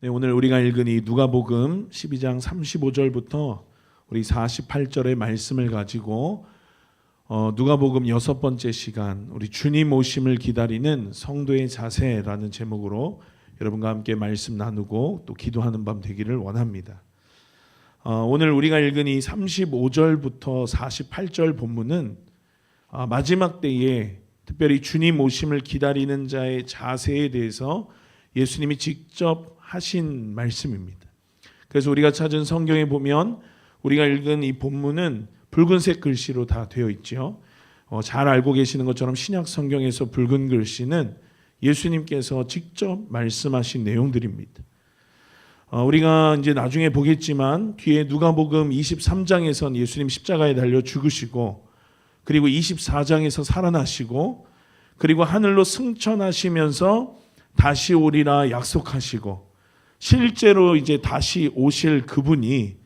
네, 오늘 우리가 읽은 이 누가복음 12장 35절부터 우리 48절의 말씀을 가지고 누가복음 6번째 시간 우리 주님 오심을 기다리는 성도의 자세라는 제목으로 여러분과 함께 말씀 나누고 또 기도하는 밤 되기를 원합니다. 오늘 우리가 읽은 이 35절부터 48절 본문은 마지막 때에 특별히 주님 오심을 기다리는 자의 자세에 대해서 예수님이 직접 하신 말씀입니다. 그래서 우리가 찾은 성경에 보면 우리가 읽은 이 본문은 붉은색 글씨로 다 되어 있죠. 잘 알고 계시는 것처럼 신약 성경에서 붉은 글씨는 예수님께서 직접 말씀하신 내용들입니다. 우리가 이제 나중에 보겠지만 뒤에 누가복음 23장에선 예수님 십자가에 달려 죽으시고 그리고 24장에서 살아나시고 그리고 하늘로 승천하시면서 다시 오리라 약속하시고 실제로 이제 다시 오실 그분이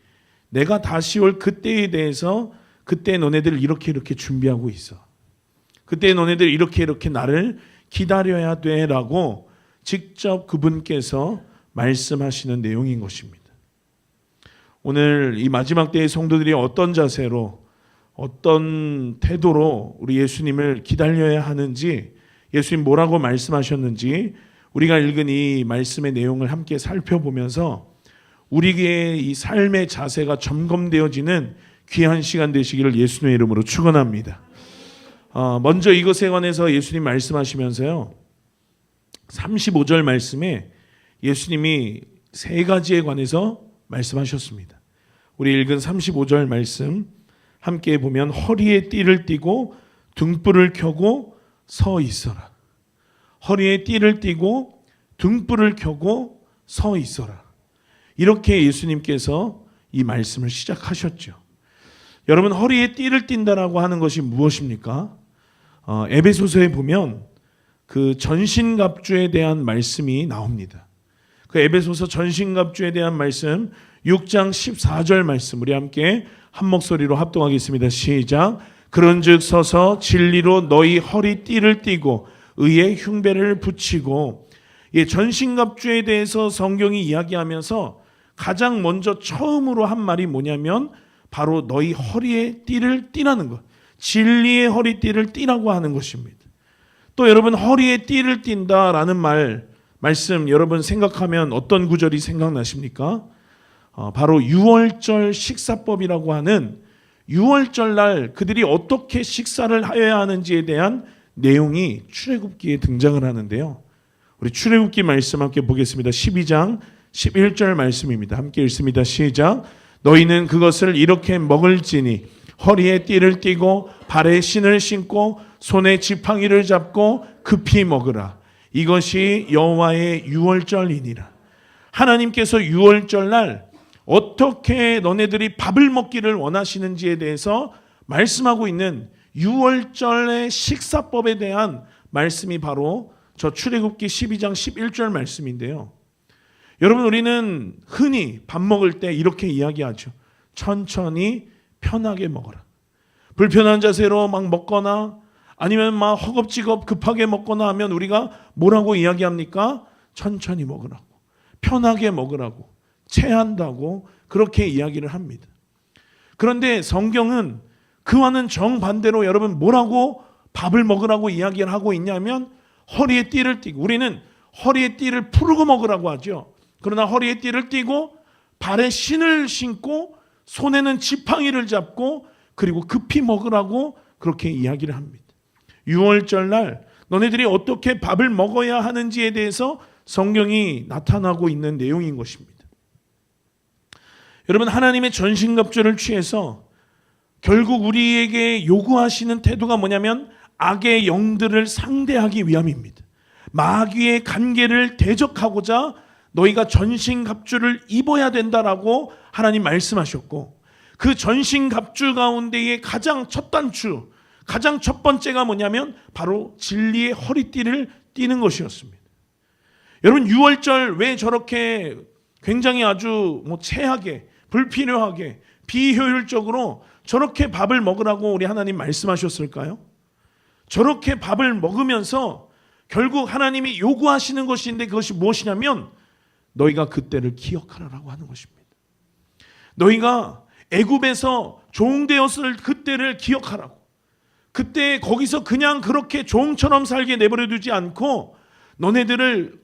내가 다시 올 그때에 대해서 그때 너네들 이렇게 준비하고 있어. 그때 너네들 이렇게 나를 기다려야 돼라고 직접 그분께서 말씀하시는 내용인 것입니다. 오늘 이 마지막 때의 성도들이 어떤 자세로 어떤 태도로 우리 예수님을 기다려야 하는지 예수님 뭐라고 말씀하셨는지 우리가 읽은 이 말씀의 내용을 함께 살펴보면서 우리의 이 삶의 자세가 점검되어지는 귀한 시간 되시기를 예수님의 이름으로 축원합니다. 먼저 이것에 관해서 예수님 말씀하시면서요 35절 말씀에 예수님이 세 가지에 관해서 말씀하셨습니다. 우리 읽은 35절 말씀 함께 보면 허리에 띠를 띠고 등불을 켜고 서 있어라. 허리에 띠를 띠고 등불을 켜고 서 있어라. 이렇게 예수님께서 이 말씀을 시작하셨죠. 여러분 허리에 띠를 띈다라고 하는 것이 무엇입니까? 에베소서에 보면 그 전신갑주에 대한 말씀이 나옵니다. 그 에베소서 전신갑주에 대한 말씀 6장 14절 말씀 우리 함께 한 목소리로 합동하겠습니다. 시작. 그런즉 서서 진리로 너희 허리띠를 띠고 의의 흉배를 붙이고 전신갑주에 대해서 성경이 이야기하면서 가장 먼저 처음으로 한 말이 뭐냐면 바로 너희 허리에 띠를 띠라는 것. 진리의 허리띠를 띠라고 하는 것입니다. 또 여러분 허리에 띠를 띈다라는 말씀 여러분 생각하면 어떤 구절이 생각나십니까? 바로 유월절 식사법이라고 하는 유월절 날 그들이 어떻게 식사를 하여야 하는지에 대한 내용이 출애굽기에 등장을 하는데요. 우리 출애굽기 말씀 함께 보겠습니다. 12장 11절 말씀입니다. 함께 읽습니다. 시작. 너희는 그것을 이렇게 먹을지니 허리에 띠를 띠고 발에 신을 신고 손에 지팡이를 잡고 급히 먹으라. 이것이 여호와의 유월절이니라. 하나님께서 유월절 날 어떻게 너네들이 밥을 먹기를 원하시는지에 대해서 말씀하고 있는 유월절의 식사법에 대한 말씀이 바로 저 출애굽기 12장 11절 말씀인데요. 여러분 우리는 흔히 밥 먹을 때 이렇게 이야기하죠. 천천히 편하게 먹어라. 불편한 자세로 막 먹거나 아니면 막 허겁지겁 급하게 먹거나 하면 우리가 뭐라고 이야기합니까? 천천히 먹으라고. 편하게 먹으라고. 체한다고 그렇게 이야기를 합니다. 그런데 성경은 그와는 정반대로 여러분 뭐라고 밥을 먹으라고 이야기를 하고 있냐면 허리에 띠를 띠고 우리는 허리에 띠를 풀고 먹으라고 하죠. 그러나 허리에 띠를 띠고 발에 신을 신고 손에는 지팡이를 잡고 그리고 급히 먹으라고 그렇게 이야기를 합니다. 유월절 날 너네들이 어떻게 밥을 먹어야 하는지에 대해서 성경이 나타나고 있는 내용인 것입니다. 여러분 하나님의 전신갑주를 취해서 결국 우리에게 요구하시는 태도가 뭐냐면 악의 영들을 상대하기 위함입니다. 마귀의 간계를 대적하고자 너희가 전신갑주를 입어야 된다라고 하나님 말씀하셨고 그 전신갑주 가운데의 가장 첫 단추, 가장 첫 번째가 뭐냐면 바로 진리의 허리띠를 띠는 것이었습니다. 여러분 유월절 왜 저렇게 굉장히 아주 체하게 불필요하게 비효율적으로 저렇게 밥을 먹으라고 우리 하나님 말씀하셨을까요? 저렇게 밥을 먹으면서 결국 하나님이 요구하시는 것인데 그것이 무엇이냐면 너희가 그때를 기억하라라고 하는 것입니다. 너희가 애굽에서 종되었을 그때를 기억하라고. 그때 거기서 그냥 그렇게 종처럼 살게 내버려 두지 않고 너네들을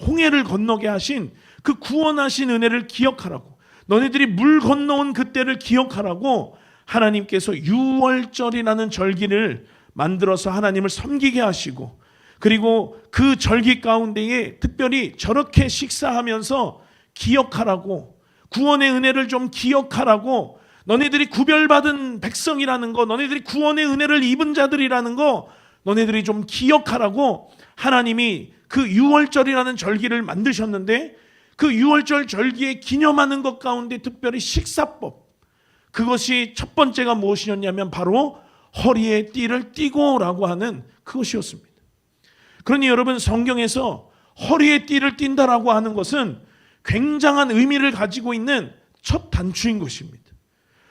홍해를 건너게 하신 그 구원하신 은혜를 기억하라고. 너네들이 물 건너온 그때를 기억하라고 하나님께서 유월절이라는 절기를 만들어서 하나님을 섬기게 하시고, 그리고 그 절기 가운데에 특별히 저렇게 식사하면서 기억하라고, 구원의 은혜를 좀 기억하라고, 너네들이 구별받은 백성이라는 거, 너네들이 구원의 은혜를 입은 자들이라는 거 너네들이 좀 기억하라고 하나님이 그 유월절이라는 절기를 만드셨는데, 그 유월절 절기에 기념하는 것 가운데 특별히 식사법, 그것이 첫 번째가 무엇이었냐면 바로 허리에 띠를 띠고라고 하는 그것이었습니다. 그러니 여러분, 성경에서 허리에 띠를 띈다라고 하는 것은 굉장한 의미를 가지고 있는 첫 단추인 것입니다.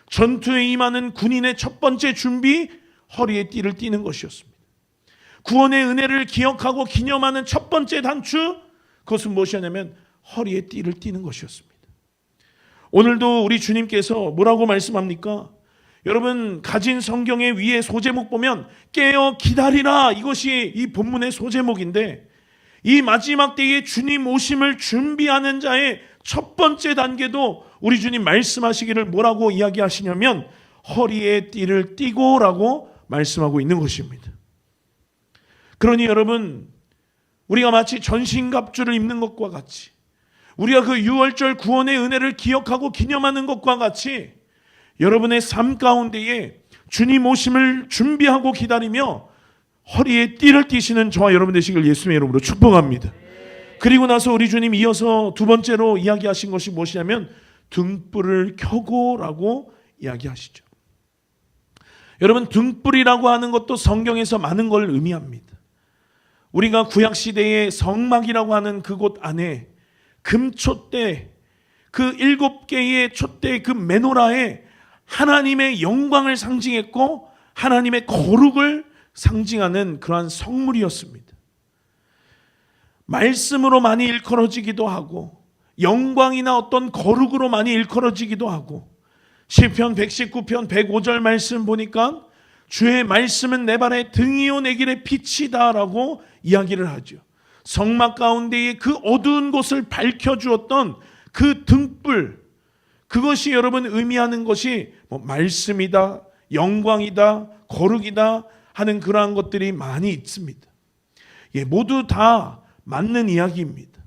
전투에 임하는 군인의 첫 번째 준비, 허리에 띠를 띠는 것이었습니다. 구원의 은혜를 기억하고 기념하는 첫 번째 단추, 그것은 무엇이었냐면 허리에 띠를 띠는 것이었습니다. 오늘도 우리 주님께서 뭐라고 말씀합니까? 여러분, 가진 성경의 위에 소제목 보면 깨어 기다리라, 이것이 이 본문의 소제목인데, 이 마지막 때에 주님 오심을 준비하는 자의 첫 번째 단계도 우리 주님 말씀하시기를 뭐라고 이야기하시냐면 허리에 띠를 띠고라고 말씀하고 있는 것입니다. 그러니 여러분, 우리가 마치 전신갑주를 입는 것과 같이, 우리가 그 유월절 구원의 은혜를 기억하고 기념하는 것과 같이 여러분의 삶 가운데에 주님 오심을 준비하고 기다리며 허리에 띠를 띠시는 저와 여러분 되시길 예수님의 이름으로 축복합니다. 그리고 나서 우리 주님 이어서 두 번째로 이야기하신 것이 무엇이냐면 등불을 켜고라고 이야기하시죠. 여러분, 등불이라고 하는 것도 성경에서 많은 걸 의미합니다. 우리가 구약시대의 성막이라고 하는 그곳 안에 금촛대, 그 7개의 촛대, 그 메노라에 하나님의 영광을 상징했고 하나님의 거룩을 상징하는 그러한 성물이었습니다. 말씀으로 많이 일컬어지기도 하고 영광이나 어떤 거룩으로 많이 일컬어지기도 하고, 시편 119편 105절 말씀 보니까 주의 말씀은 내 발의 등이요 내 길의 빛이다 라고 이야기를 하죠. 성막 가운데의 그 어두운 곳을 밝혀주었던 그 등불, 그것이 여러분 의미하는 것이 말씀이다, 영광이다, 거룩이다 하는 그러한 것들이 많이 있습니다. 모두 다 맞는 이야기입니다.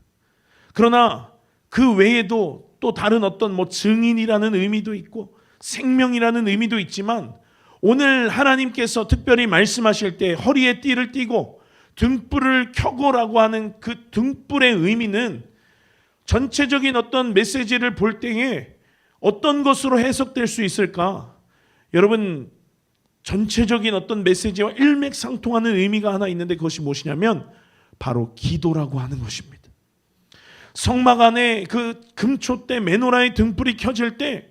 그러나 그 외에도 또 다른 어떤 증인이라는 의미도 있고 생명이라는 의미도 있지만, 오늘 하나님께서 특별히 말씀하실 때 허리에 띠를 띠고 등불을 켜고라고 하는 그 등불의 의미는 전체적인 어떤 메시지를 볼 때에 어떤 것으로 해석될 수 있을까? 여러분, 전체적인 어떤 메시지와 일맥상통하는 의미가 하나 있는데 그것이 무엇이냐면 바로 기도라고 하는 것입니다. 성막 안에 그 금촛대 메노라의 등불이 켜질 때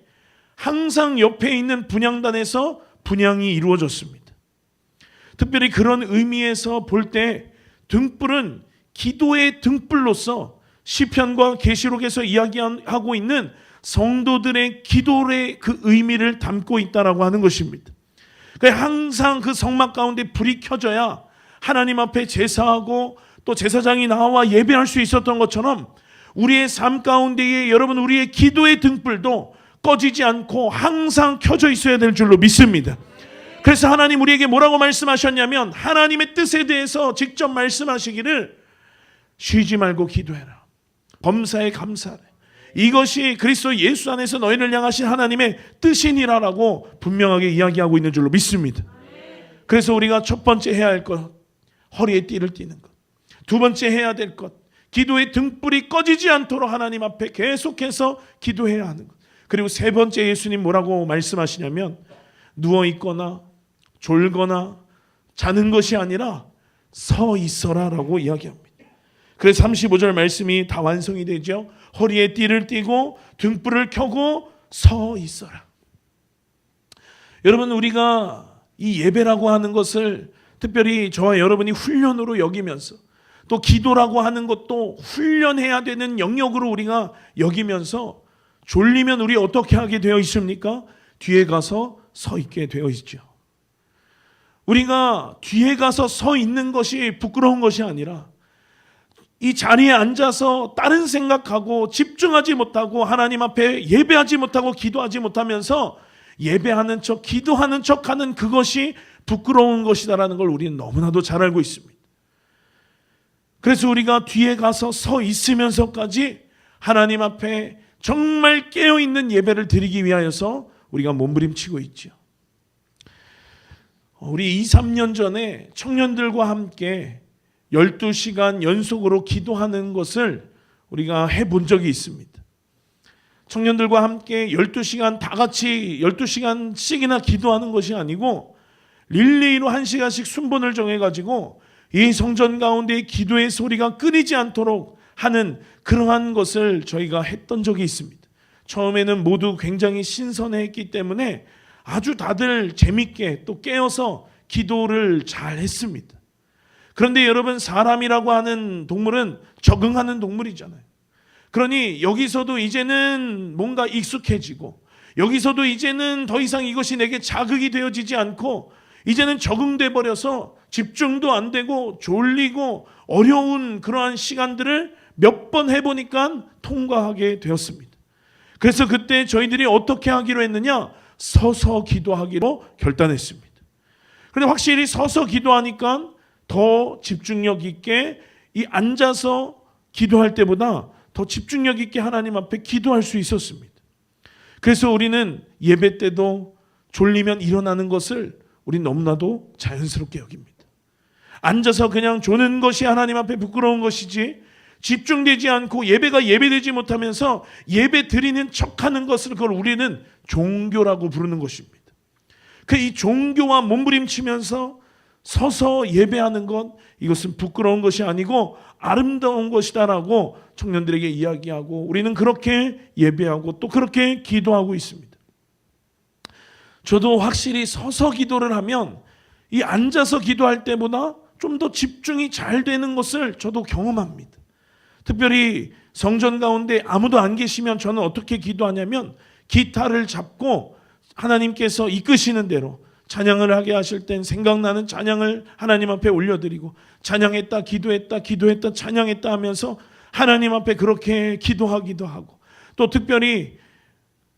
항상 옆에 있는 분향단에서 분향이 이루어졌습니다. 특별히 그런 의미에서 볼 때 등불은 기도의 등불로서 시편과 계시록에서 이야기하고 있는 성도들의 기도의 그 의미를 담고 있다라고 하는 것입니다. 그러니까 항상 그 성막 가운데 불이 켜져야 하나님 앞에 제사하고 또 제사장이 나와 예배할 수 있었던 것처럼 우리의 삶 가운데에 여러분, 우리의 기도의 등불도 꺼지지 않고 항상 켜져 있어야 될 줄로 믿습니다. 그래서 하나님 우리에게 뭐라고 말씀하셨냐면 하나님의 뜻에 대해서 직접 말씀하시기를 쉬지 말고 기도해라, 범사에 감사하라, 이것이 그리스도 예수 안에서 너희를 향하신 하나님의 뜻이니라라고 분명하게 이야기하고 있는 줄로 믿습니다. 그래서 우리가 첫 번째 해야 할 것, 허리에 띠를 띠는 것. 두 번째 해야 될 것, 기도의 등불이 꺼지지 않도록 하나님 앞에 계속해서 기도해야 하는 것. 그리고 세 번째 예수님 뭐라고 말씀하시냐면 누워있거나 졸거나 자는 것이 아니라 서 있어라라고 이야기합니다. 그래서 35절 말씀이 다 완성이 되죠. 허리에 띠를 띠고 등불을 켜고 서 있어라. 여러분, 우리가 이 예배라고 하는 것을 특별히 저와 여러분이 훈련으로 여기면서 또 기도라고 하는 것도 훈련해야 되는 영역으로 우리가 여기면서 졸리면 우리 어떻게 하게 되어 있습니까? 뒤에 가서 서 있게 되어 있죠. 우리가 뒤에 가서 서 있는 것이 부끄러운 것이 아니라 이 자리에 앉아서 다른 생각하고 집중하지 못하고 하나님 앞에 예배하지 못하고 기도하지 못하면서 예배하는 척 기도하는 척하는 그것이 부끄러운 것이다라는 걸 우리는 너무나도 잘 알고 있습니다. 그래서 우리가 뒤에 가서 서 있으면서까지 하나님 앞에 정말 깨어있는 예배를 드리기 위하여서 우리가 몸부림치고 있죠. 우리 2, 3년 전에 청년들과 함께 12시간 연속으로 기도하는 것을 우리가 해본 적이 있습니다. 청년들과 함께 12시간 다 같이 12시간씩이나 기도하는 것이 아니고 릴레이로 1시간씩 순번을 정해가지고 이 성전 가운데 기도의 소리가 끊이지 않도록 하는 그러한 것을 저희가 했던 적이 있습니다. 처음에는 모두 굉장히 신선했기 때문에 아주 다들 재밌게 또 깨어서 기도를 잘 했습니다. 그런데 여러분, 사람이라고 하는 동물은 적응하는 동물이잖아요. 그러니 여기서도 이제는 뭔가 익숙해지고 여기서도 이제는 더 이상 이것이 내게 자극이 되어지지 않고 이제는 적응돼 버려서 집중도 안 되고 졸리고 어려운 그러한 시간들을 몇 번 해보니까 통과하게 되었습니다. 그래서 그때 저희들이 어떻게 하기로 했느냐? 서서 기도하기로 결단했습니다. 그런데 확실히 서서 기도하니까 더 집중력 있게 이 앉아서 기도할 때보다 더 집중력 있게 하나님 앞에 기도할 수 있었습니다. 그래서 우리는 예배 때도 졸리면 일어나는 것을 우린 너무나도 자연스럽게 여깁니다. 앉아서 그냥 조는 것이 하나님 앞에 부끄러운 것이지 집중되지 않고 예배가 예배되지 못하면서 예배 드리는 척하는 것을 그걸 우리는 종교라고 부르는 것입니다. 그 이 종교와 몸부림치면서 서서 예배하는 것, 이것은 부끄러운 것이 아니고 아름다운 것이다라고 청년들에게 이야기하고 우리는 그렇게 예배하고 또 그렇게 기도하고 있습니다. 저도 확실히 서서 기도를 하면 이 앉아서 기도할 때보다 좀 더 집중이 잘 되는 것을 저도 경험합니다. 특별히 성전 가운데 아무도 안 계시면 저는 어떻게 기도하냐면 기타를 잡고 하나님께서 이끄시는 대로 찬양을 하게 하실 땐 생각나는 찬양을 하나님 앞에 올려드리고 찬양했다 기도했다 기도했다 찬양했다 하면서 하나님 앞에 그렇게 기도하기도 하고 또 특별히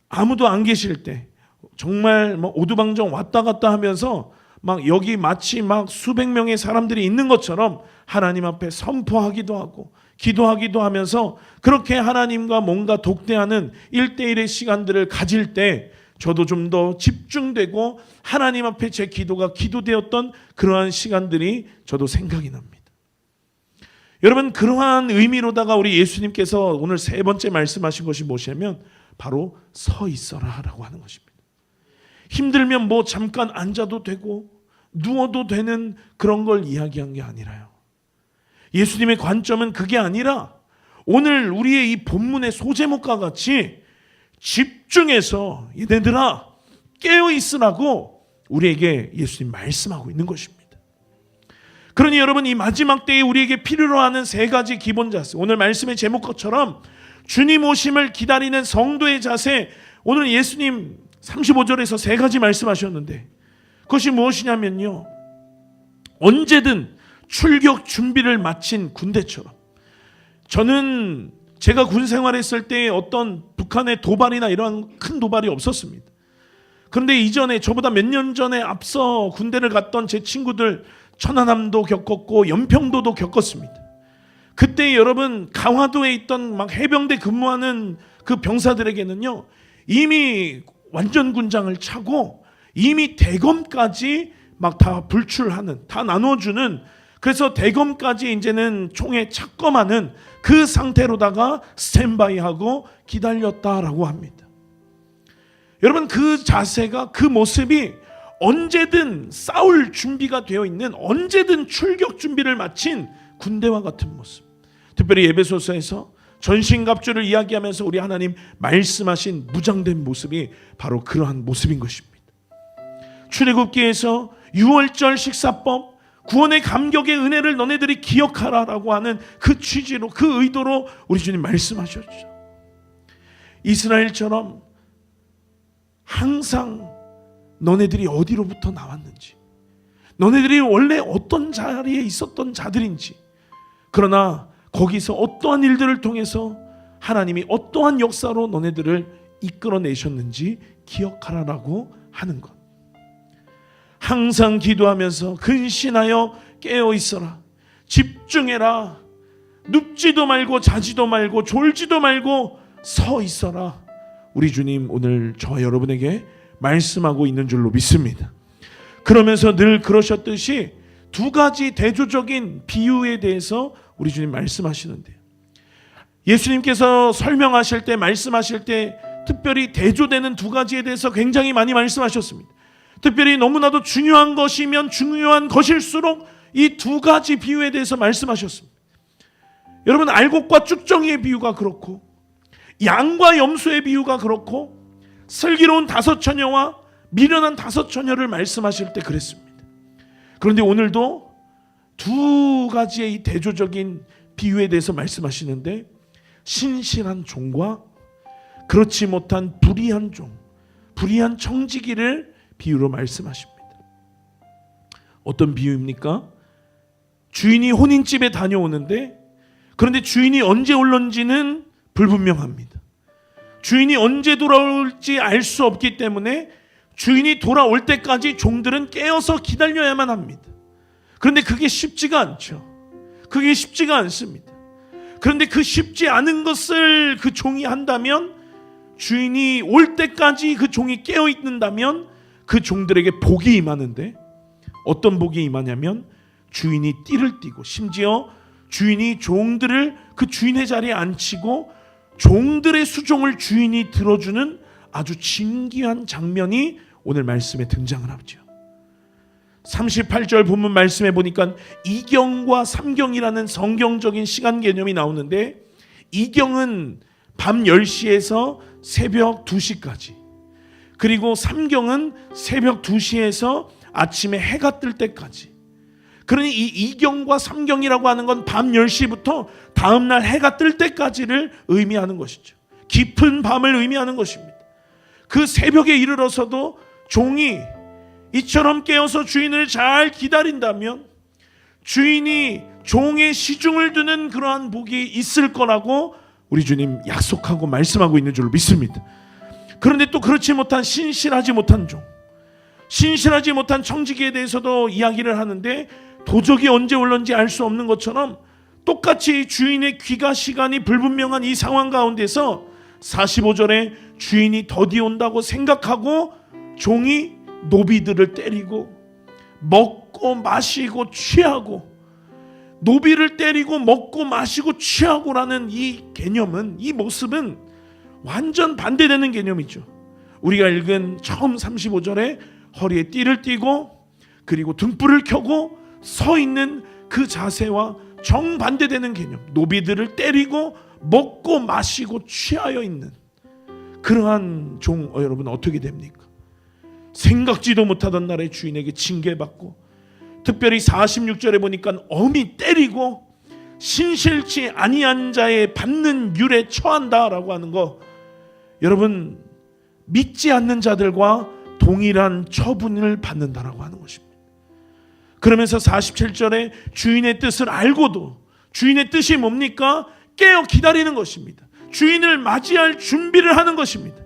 아무도 안 계실 때 정말 뭐 오두방정 왔다 갔다 하면서 막 여기 마치 막 수백 명의 사람들이 있는 것처럼 하나님 앞에 선포하기도 하고 기도하기도 하면서 그렇게 하나님과 뭔가 독대하는 1대1의 시간들을 가질 때 저도 좀 더 집중되고 하나님 앞에 제 기도가 기도되었던 그러한 시간들이 저도 생각이 납니다. 여러분, 그러한 의미로다가 우리 예수님께서 오늘 세 번째 말씀하신 것이 무엇이냐면 바로 서 있어라 라고 하는 것입니다. 힘들면 뭐 잠깐 앉아도 되고 누워도 되는 그런 걸 이야기한 게 아니라요. 예수님의 관점은 그게 아니라 오늘 우리의 이 본문의 소제목과 같이 집중해서 얘네들아 깨어있으라고 우리에게 예수님 말씀하고 있는 것입니다. 그러니 여러분, 이 마지막 때에 우리에게 필요로 하는 세 가지 기본 자세, 오늘 말씀의 제목처럼 주님 오심을 기다리는 성도의 자세, 오늘 예수님 35절에서 세 가지 말씀하셨는데 그것이 무엇이냐면요, 언제든 출격 준비를 마친 군대처럼. 저는 제가 군 생활했을 때 어떤 북한의 도발이나 이런 큰 도발이 없었습니다. 그런데 이전에 저보다 몇 년 전에 앞서 군대를 갔던 제 친구들 천안함도 겪었고 연평도도 겪었습니다. 그때 여러분 강화도에 있던 막 해병대 근무하는 그 병사들에게는요 이미 완전 군장을 차고 이미 대검까지 막 다 불출하는, 다 나눠주는, 그래서 대검까지 이제는 총에 착검하는 그 상태로다가 스탠바이하고 기다렸다라고 합니다. 여러분, 그 자세가, 그 모습이 언제든 싸울 준비가 되어 있는, 언제든 출격 준비를 마친 군대와 같은 모습. 특별히 에베소서에서 전신갑주를 이야기하면서 우리 하나님 말씀하신 무장된 모습이 바로 그러한 모습인 것입니다. 출애굽기에서 6월절 식사법, 구원의 감격의 은혜를 너네들이 기억하라라고 하는 그 취지로, 그 의도로 우리 주님 말씀하셨죠. 이스라엘처럼 항상 너네들이 어디로부터 나왔는지, 너네들이 원래 어떤 자리에 있었던 자들인지, 그러나 거기서 어떠한 일들을 통해서 하나님이 어떠한 역사로 너네들을 이끌어내셨는지 기억하라라고 하는 것. 항상 기도하면서 근신하여 깨어 있어라. 집중해라. 눕지도 말고 자지도 말고 졸지도 말고 서 있어라. 우리 주님 오늘 저와 여러분에게 말씀하고 있는 줄로 믿습니다. 그러면서 늘 그러셨듯이 두 가지 대조적인 비유에 대해서 우리 주님 말씀하시는데요. 예수님께서 설명하실 때, 말씀하실 때 특별히 대조되는 두 가지에 대해서 굉장히 많이 말씀하셨습니다. 특별히 너무나도 중요한 것이면 중요한 것일수록 이 두 가지 비유에 대해서 말씀하셨습니다. 여러분, 알곡과 쭉정이의 비유가 그렇고, 양과 염소의 비유가 그렇고, 슬기로운 다섯 처녀와 미련한 다섯 처녀를 말씀하실 때 그랬습니다. 그런데 오늘도 두 가지의 이 대조적인 비유에 대해서 말씀하시는데, 신실한 종과 그렇지 못한 불의한 종, 불의한 청지기를 비유로 말씀하십니다. 어떤 비유입니까? 주인이 혼인집에 다녀오는데, 그런데 주인이 언제 올런지는 불분명합니다. 주인이 언제 돌아올지 알 수 없기 때문에 주인이 돌아올 때까지 종들은 깨어서 기다려야만 합니다. 그런데 그게 쉽지가 않죠. 그게 쉽지가 않습니다. 그런데 그 쉽지 않은 것을 그 종이 한다면, 주인이 올 때까지 그 종이 깨어 있는다면 그 종들에게 복이 임하는데, 어떤 복이 임하냐면 주인이 띠를 띠고, 심지어 주인이 종들을 그 주인의 자리에 앉히고 종들의 수종을 주인이 들어주는 아주 진귀한 장면이 오늘 말씀에 등장을 하죠. 38절 본문 말씀에 보니까 이경과 삼경이라는 성경적인 시간 개념이 나오는데, 이경은 밤 10시에서 새벽 2시까지, 그리고 삼경은 새벽 2시에서 아침에 해가 뜰 때까지. 그러니 이 이경과 삼경이라고 하는 건 밤 10시부터 다음날 해가 뜰 때까지를 의미하는 것이죠. 깊은 밤을 의미하는 것입니다. 그 새벽에 이르러서도 종이 이처럼 깨어서 주인을 잘 기다린다면 주인이 종의 시중을 두는 그러한 복이 있을 거라고 우리 주님 약속하고 말씀하고 있는 줄로 믿습니다. 그런데 또 그렇지 못한 신실하지 못한 종, 신실하지 못한 청지기에 대해서도 이야기를 하는데, 도적이 언제 올런지 알 수 없는 것처럼 똑같이 주인의 귀가 시간이 불분명한 이 상황 가운데서 45절에 주인이 더디 온다고 생각하고 종이 노비들을 때리고 먹고 마시고 취하고, 노비를 때리고 먹고 마시고 취하고라는 이 개념은, 이 모습은 완전 반대되는 개념이죠. 우리가 읽은 처음 35절에 허리에 띠를 띠고 그리고 등불을 켜고 서 있는 그 자세와 정반대되는 개념, 노비들을 때리고 먹고 마시고 취하여 있는 그러한 종, 여러분 어떻게 됩니까? 생각지도 못하던 날에 주인에게 징계받고, 특별히 46절에 보니까 엄히 때리고 신실치 아니한 자의 받는 율에 처한다라고 하는 거, 여러분 믿지 않는 자들과 동일한 처분을 받는다라고 하는 것입니다. 그러면서 47절에 주인의 뜻을 알고도, 주인의 뜻이 뭡니까? 깨어 기다리는 것입니다. 주인을 맞이할 준비를 하는 것입니다.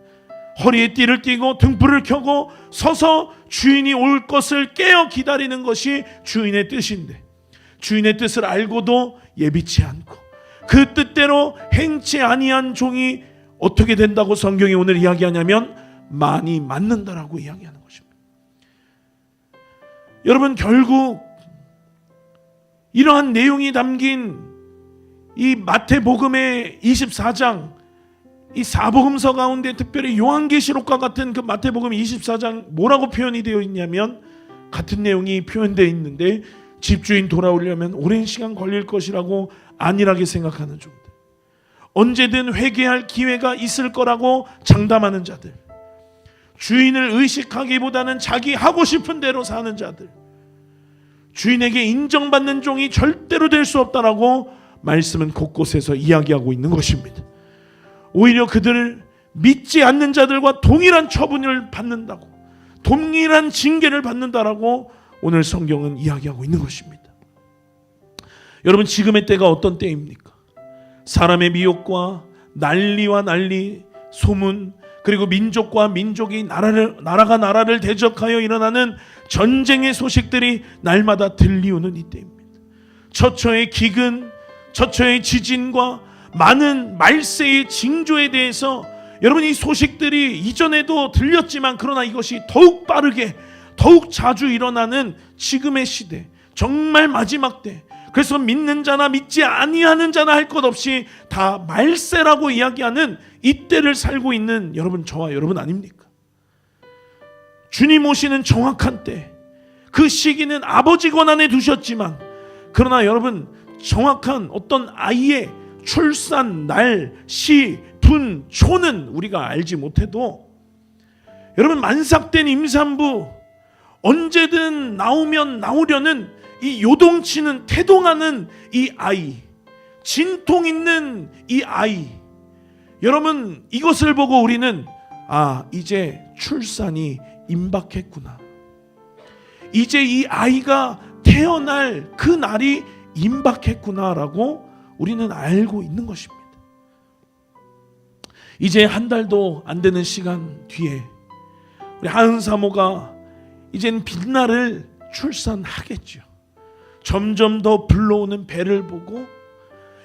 허리에 띠를 띠고 등불을 켜고 서서 주인이 올 것을 깨어 기다리는 것이 주인의 뜻인데, 주인의 뜻을 알고도 예비치 않고 그 뜻대로 행치 아니한 종이 어떻게 된다고 성경이 오늘 이야기하냐면 많이 맞는다라고 이야기하는 것입니다. 여러분, 결국 이러한 내용이 담긴 이 마태복음의 24장, 이 사복음서 가운데 특별히 요한계시록과 같은 그 마태복음 24장 뭐라고 표현이 되어 있냐면, 같은 내용이 표현되어 있는데 집주인 돌아오려면 오랜 시간 걸릴 것이라고 안일하게 생각하는 종들, 언제든 회개할 기회가 있을 거라고 장담하는 자들, 주인을 의식하기보다는 자기 하고 싶은 대로 사는 자들, 주인에게 인정받는 종이 절대로 될 수 없다라고 말씀은 곳곳에서 이야기하고 있는 것입니다. 오히려 그들을 믿지 않는 자들과 동일한 처분을 받는다고, 동일한 징계를 받는다라고 오늘 성경은 이야기하고 있는 것입니다. 여러분, 지금의 때가 어떤 때입니까? 사람의 미혹과 난리와 난리, 소문, 그리고 민족과 민족이 나라가 나라를 대적하여 일어나는 전쟁의 소식들이 날마다 들리우는 이 때입니다. 처처의 기근, 처처의 지진과 많은 말세의 징조에 대해서 여러분, 이 소식들이 이전에도 들렸지만 그러나 이것이 더욱 빠르게 더욱 자주 일어나는 지금의 시대, 정말 마지막 때, 그래서 믿는 자나 믿지 아니하는 자나 할 것 없이 다 말세라고 이야기하는 이때를 살고 있는 여러분, 저와 여러분 아닙니까? 주님 오시는 정확한 때, 그 시기는 아버지 권한에 두셨지만 그러나 여러분, 정확한 어떤 아이의 출산 날, 시, 분, 초는 우리가 알지 못해도 여러분, 만삭된 임산부 언제든 나오려는 이 요동치는 태동하는 이 아이, 진통 있는 이 아이, 여러분, 이것을 보고 우리는 이제 출산이 임박했구나, 이제 이 아이가 태어날 그 날이 임박했구나라고 우리는 알고 있는 것입니다. 이제 한 달도 안 되는 시간 뒤에 우리 하은 사모가 이제는 빛날을 출산하겠죠. 점점 더 불러오는 배를 보고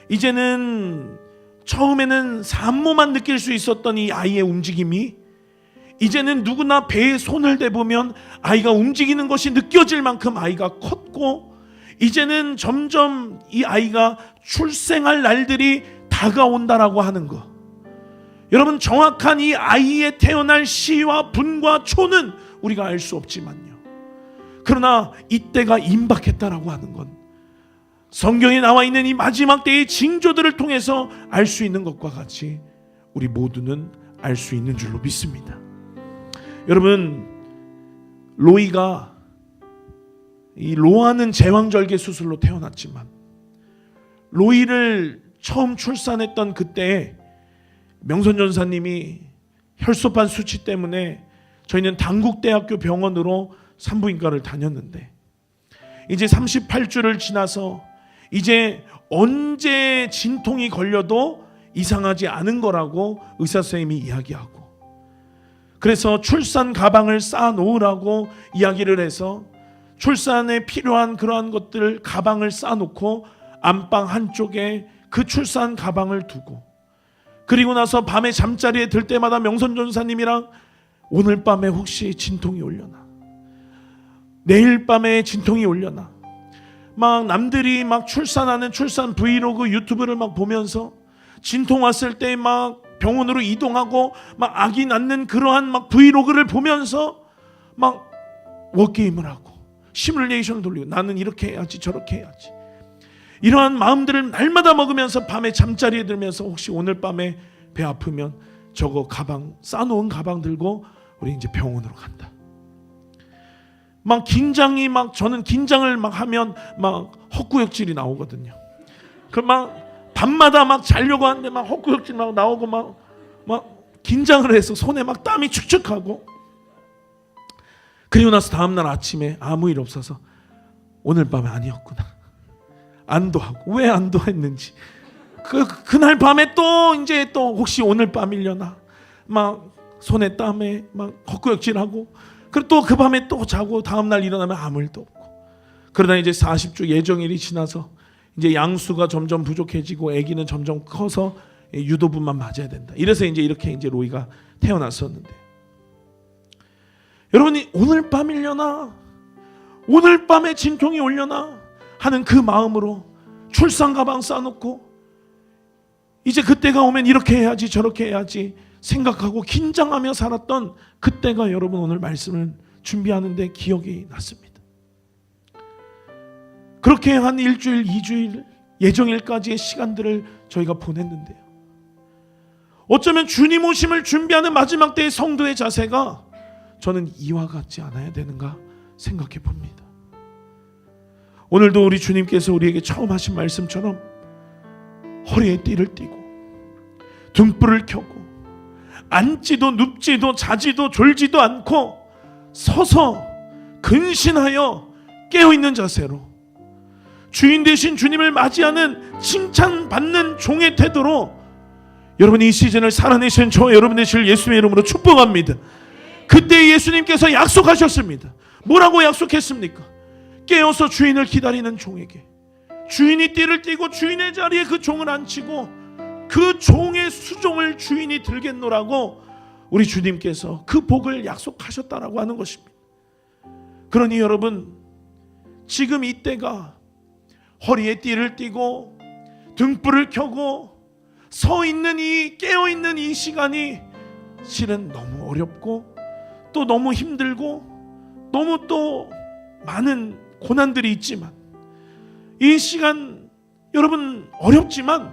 이제는 처음에는 산모만 느낄 수 있었던 이 아이의 움직임이 이제는 누구나 배에 손을 대보면 아이가 움직이는 것이 느껴질 만큼 아이가 컸고, 이제는 점점 이 아이가 출생할 날들이 다가온다라고 하는 것. 여러분, 정확한 이 아이의 태어날 시와 분과 초는 우리가 알 수 없지만요, 그러나 이때가 임박했다라고 하는 건 성경에 나와 있는 이 마지막 때의 징조들을 통해서 알 수 있는 것과 같이 우리 모두는 알 수 있는 줄로 믿습니다. 여러분, 로이가 이 로아는 제왕절개 수술로 태어났지만 로이를 처음 출산했던 그때 명선 전사님이 혈소판 수치 때문에 저희는 당국대학교 병원으로 산부인과를 다녔는데, 이제 38주를 지나서 이제 언제 진통이 걸려도 이상하지 않은 거라고 의사 선생님이 이야기하고, 그래서 출산 가방을 쌓아 놓으라고 이야기를 해서 출산에 필요한 그러한 것들 가방을 쌓아 놓고 안방 한쪽에 그 출산 가방을 두고, 그리고 나서 밤에 잠자리에 들 때마다 명선 전사님이랑 오늘 밤에 혹시 진통이 오려나, 내일 밤에 진통이 오려나, 막 남들이 막 출산하는 출산 브이로그 유튜브를 막 보면서 진통 왔을 때 막 병원으로 이동하고 막 아기 낳는 그러한 막 브이로그를 보면서 막 워게임을 하고 시뮬레이션을 돌리고 나는 이렇게 해야지 저렇게 해야지, 이러한 마음들을 날마다 먹으면서 밤에 잠자리에 들면서 혹시 오늘 밤에 배 아프면 저거 가방 싸놓은 가방 들고 우리 이제 병원으로 간다. 막 긴장이 막 저는 긴장을 막 하면 막 헛구역질이 나오거든요. 그 막 밤마다 막 자려고 하는데 막 헛구역질 막 나오고 막 긴장을 해서 손에 막 땀이 축축하고, 그리고 나서 다음날 아침에 아무 일 없어서 오늘 밤에 아니었구나 안도하고, 왜 안도했는지, 그날 밤에 또 이제 또 혹시 오늘 밤이려나 막 손에 땀에 막 헛구역질하고, 그리고 또 그 밤에 또 자고 다음날 일어나면 아무 일도 없고, 그러다 이제 40주 예정일이 지나서 이제 양수가 점점 부족해지고 아기는 점점 커서 유도분만 맞아야 된다. 이래서 이제 이렇게 이제 로이가 태어났었는데, 여러분이 오늘 밤이려나, 오늘 밤에 진통이 오려나 하는 그 마음으로 출산 가방 싸놓고 이제 그때가 오면 이렇게 해야지 저렇게 해야지 생각하고 긴장하며 살았던 그때가 여러분 오늘 말씀을 준비하는데 기억이 났습니다. 그렇게 한 일주일, 2주일, 예정일까지의 시간들을 저희가 보냈는데요, 어쩌면 주님 오심을 준비하는 마지막 때의 성도의 자세가 저는 이와 같지 않아야 되는가 생각해 봅니다. 오늘도 우리 주님께서 우리에게 처음 하신 말씀처럼 허리에 띠를 띠고 등불을 켜고 앉지도 눕지도 자지도 졸지도 않고 서서 근신하여 깨어있는 자세로 주인 되신 주님을 맞이하는 칭찬받는 종의 태도로 여러분 이 시즌을 살아내신 저와 여러분 되실 예수님의 이름으로 축복합니다. 그때 예수님께서 약속하셨습니다. 뭐라고 약속했습니까? 깨어서 주인을 기다리는 종에게, 주인이 띠를 띠고 주인의 자리에 그 종을 앉히고 그 종의 수종을 주인이 들겠노라고 우리 주님께서 그 복을 약속하셨다라고 하는 것입니다. 그러니 여러분, 지금 이때가 허리에 띠를 띠고 등불을 켜고 서 있는 이 깨어있는 이 시간이 실은 너무 어렵고 또 너무 힘들고 너무 또 많은 고난들이 있지만, 이 시간 여러분 어렵지만,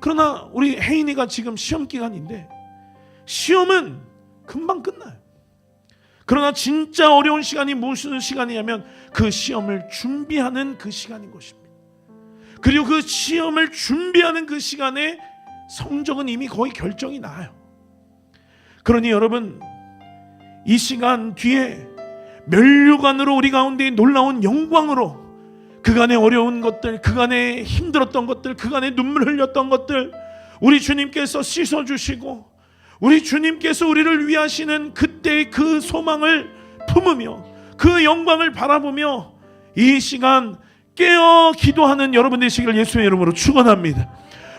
그러나 우리 혜인이가 지금 시험 기간인데 시험은 금방 끝나요. 그러나 진짜 어려운 시간이 무슨 시간이냐면 그 시험을 준비하는 그 시간인 것입니다. 그리고 그 시험을 준비하는 그 시간에 성적은 이미 거의 결정이 나요. 그러니 여러분, 이 시간 뒤에 면류관으로 우리 가운데 놀라운 영광으로 그간의 어려운 것들, 그간의 힘들었던 것들, 그간의 눈물 흘렸던 것들 우리 주님께서 씻어주시고 우리 주님께서 우리를 위하시는 그때의 그 소망을 품으며 그 영광을 바라보며 이 시간 깨어 기도하는 여러분 되시길 예수의 이름으로 축원합니다.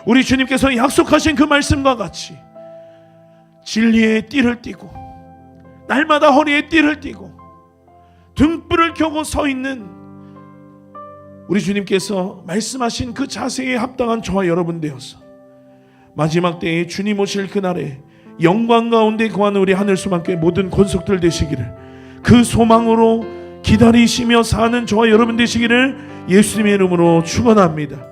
우리 주님께서 약속하신 그 말씀과 같이 진리의 띠를 띠고 날마다 허리에 띠를 띠고 등불을 켜고 서 있는 우리 주님께서 말씀하신 그 자세에 합당한 저와 여러분 되어서 마지막 때에 주님 오실 그날에 영광 가운데 거하는 우리 하늘소망교회 모든 권속들 되시기를, 그 소망으로 기다리시며 사는 저와 여러분 되시기를 예수님의 이름으로 축원합니다.